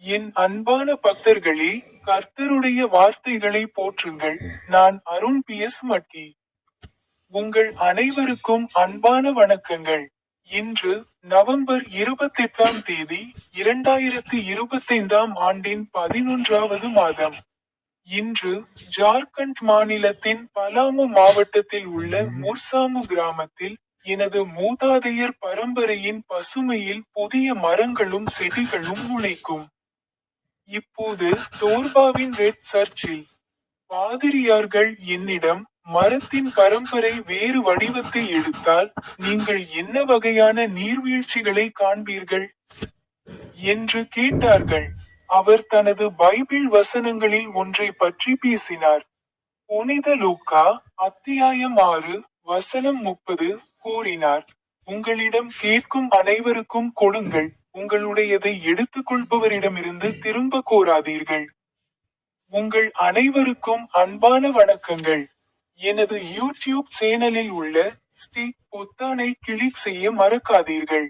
என் அன்பான பக்தர்களே, கர்த்தருடைய வார்த்தைகளை போற்றுங்கள். நான் அருண் பி.எஸ். மட்கி. உங்கள் அனைவருக்கும் அன்பான வணக்கங்கள். இன்று நவம்பர் 28ஆம் தேதி 2025ஆம் ஆண்டின் 11வது மாதம். இன்று ஜார்க்கண்ட் மாநிலத்தின் பலாமு மாவட்டத்தில் உள்ள முர்சாமு கிராமத்தில் எனது மூதாதையர் பரம்பரையின் பசுமையில் புதிய மரங்களும் செடிகளும் முளைக்கும். இப்போது தோர்பாவின் ரெட் சர்ச்சில் பாதிரியார்கள் என்னிடம், மரத்தின் பரம்பரை வேறு வடிவத்தை எடுத்தால் நீங்கள் என்ன வகையான நீர்வீழ்ச்சிகளை காண்பீர்கள் என்று கேட்டார்கள். அவர் தனது பைபிள் வசனங்களில் ஒன்றை பற்றி பேசினார். புனித லூக்கா அத்தியாயம் 6 வசனம் 30 கூறினார், உங்களிடம் கேட்கும் அனைவருக்கும் கொடுங்கள், உங்களுடையதை எடுத்துக்கொள்பவரிடமிருந்து திரும்ப கோராதீர்கள். உங்கள் அனைவருக்கும் அன்பான வணக்கங்கள். எனது யூடியூப் சேனலில் உள்ள ஸ்டிக் பொத்தானை கிளிக் செய்ய மறக்காதீர்கள்.